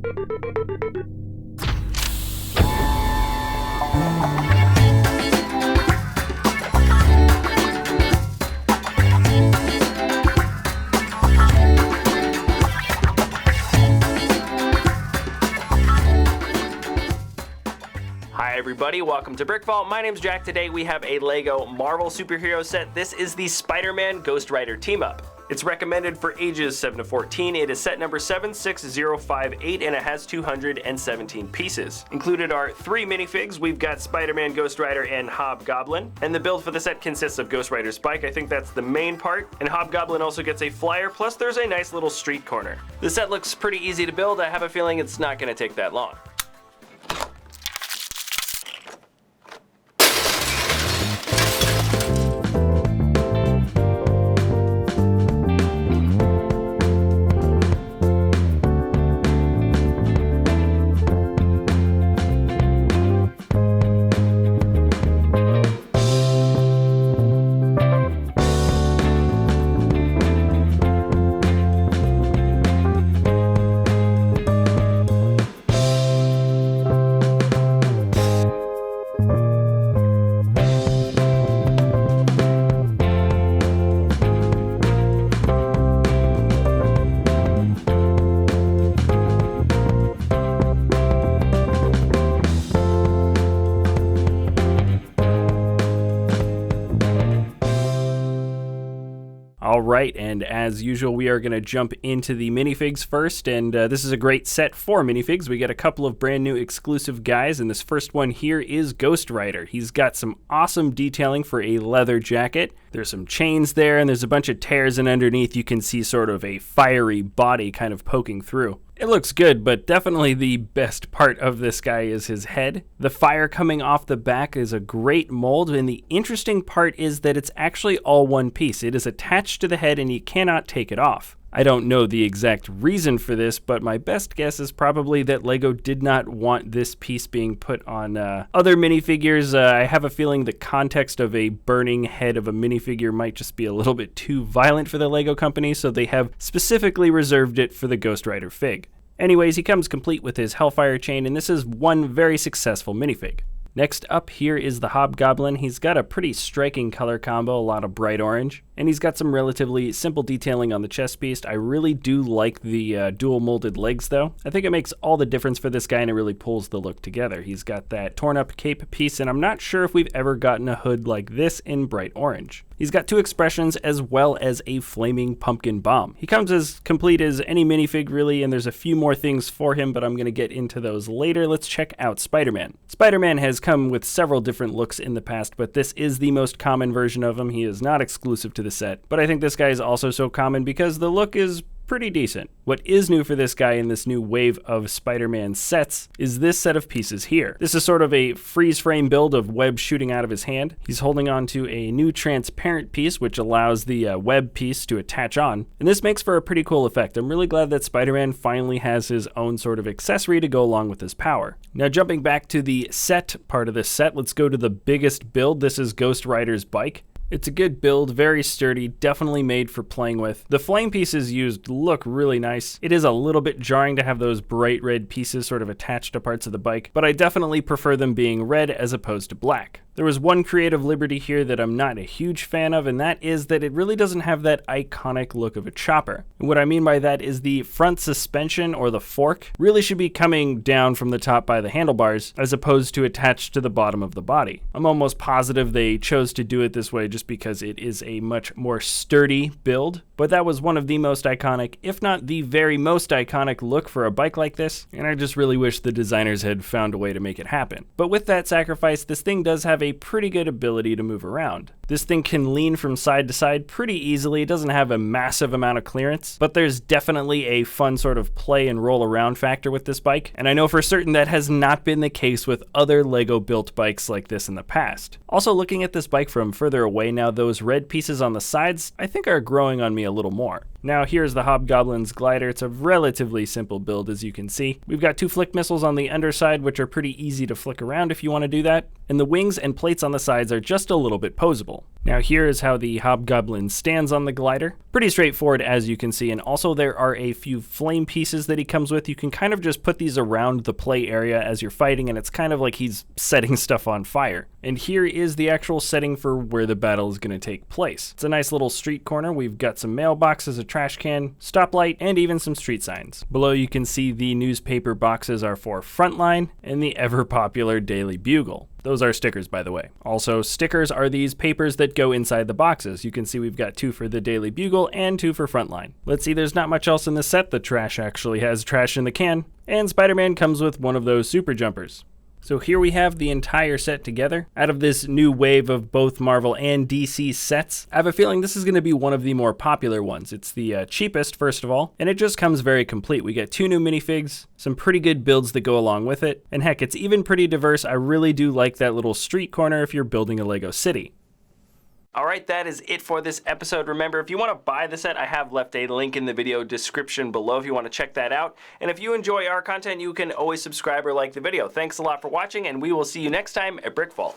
Hi everybody, welcome to Brick Vault. My name's Jack. Today we have a LEGO Marvel superhero set. This is the Spider-Man Ghost Rider team up. It's recommended for ages 7 to 14. It is set number 76058 and it has 217 pieces. Included are 3 minifigs. We've got Spider-Man, Ghost Rider, and Hobgoblin. And the build for the set consists of Ghost Rider's bike. I think that's the main part. And Hobgoblin also gets a flyer, plus there's a nice little street corner. The set looks pretty easy to build. I have a feeling it's not going to take that long. Alright, and as usual we are going to jump into the minifigs first, and this is a great set for minifigs. We get a couple of brand new exclusive guys, and this first one here is Ghost Rider. He's got some awesome detailing for a leather jacket. There's some chains there, and there's a bunch of tears, and underneath you can see sort of a fiery body kind of poking through. It looks good, but definitely the best part of this guy is his head. The fire coming off the back is a great mold, and the interesting part is that it's actually all one piece. It is attached to the head and you cannot take it off. I don't know the exact reason for this, but my best guess is probably that LEGO did not want this piece being put on other minifigures. I have a feeling the context of a burning head of a minifigure might just be a little bit too violent for the LEGO company, so they have specifically reserved it for the Ghost Rider fig. Anyways, he comes complete with his Hellfire chain, and this is one very successful minifig. Next up here is the Hobgoblin. He's got a pretty striking color combo, a lot of bright orange, and he's got some relatively simple detailing on the chest piece. I really do like the dual molded legs though. I think it makes all the difference for this guy and it really pulls the look together. He's got that torn up cape piece, and I'm not sure if we've ever gotten a hood like this in bright orange. He's got 2 expressions as well as a flaming pumpkin bomb. He comes as complete as any minifig really, and there's a few more things for him, but I'm going to get into those later. Let's check out Spider-Man. Spider-Man has come with several different looks in the past, but this is the most common version of him. He is not exclusive to the set, but I think this guy is also so common because the look is pretty decent. What is new for this guy in this new wave of Spider-Man sets is this set of pieces here. This is sort of a freeze frame build of web shooting out of his hand. He's holding on to a new transparent piece which allows the web piece to attach on, and this makes for a pretty cool effect. I'm really glad that Spider-Man finally has his own sort of accessory to go along with his power. Now jumping back to the set part of this set, let's go to the biggest build. This is Ghost Rider's bike. It's a good build, very sturdy, definitely made for playing with. The flame pieces used look really nice. It is a little bit jarring to have those bright red pieces sort of attached to parts of the bike, but I definitely prefer them being red as opposed to black. There was one creative liberty here that I'm not a huge fan of, and that is that it really doesn't have that iconic look of a chopper. And what I mean by that is the front suspension, or the fork, really should be coming down from the top by the handlebars as opposed to attached to the bottom of the body. I'm almost positive they chose to do it this way just because it is a much more sturdy build, but that was one of the most iconic, if not the very most iconic look for a bike like this, and I just really wish the designers had found a way to make it happen. But with that sacrifice, this thing does have a pretty good ability to move around. This thing can lean from side to side pretty easily. It doesn't have a massive amount of clearance, but there's definitely a fun sort of play and roll around factor with this bike, and I know for certain that has not been the case with other LEGO built bikes like this in the past. Also, looking at this bike from further away now, those red pieces on the sides I think are growing on me a little more. Now here's the Hobgoblins Glider. It's a relatively simple build, as you can see. We've got 2 flick missiles on the underside, which are pretty easy to flick around if you want to do that, and the wings and plates on the sides are just a little bit posable. Now here is how the Hobgoblin stands on the glider. Pretty straightforward as you can see, and also there are a few flame pieces that he comes with. You can kind of just put these around the play area as you're fighting, and it's kind of like he's setting stuff on fire. And here is the actual setting for where the battle is going to take place. It's a nice little street corner. We've got some mailboxes, a trash can, stoplight, and even some street signs. Below you can see the newspaper boxes are for Frontline and the ever popular Daily Bugle. Those are stickers, by the way. Also, stickers are these papers that go inside the boxes. You can see we've got 2 for the Daily Bugle and 2 for Frontline. Let's see, there's not much else in the set. The trash actually has trash in the can, and Spider-Man comes with one of those super jumpers. So here we have the entire set together. Out of this new wave of both Marvel and DC sets, I have a feeling this is going to be one of the more popular ones. It's the cheapest, first of all, and it just comes very complete. We get 2 new minifigs, some pretty good builds that go along with it, and heck, it's even pretty diverse. I really do like that little street corner if you're building a Lego city. All right, that is it for this episode. Remember, if you want to buy the set, I have left a link in the video description below if you want to check that out. And if you enjoy our content, you can always subscribe or like the video. Thanks a lot for watching, and we will see you next time at Brickfall.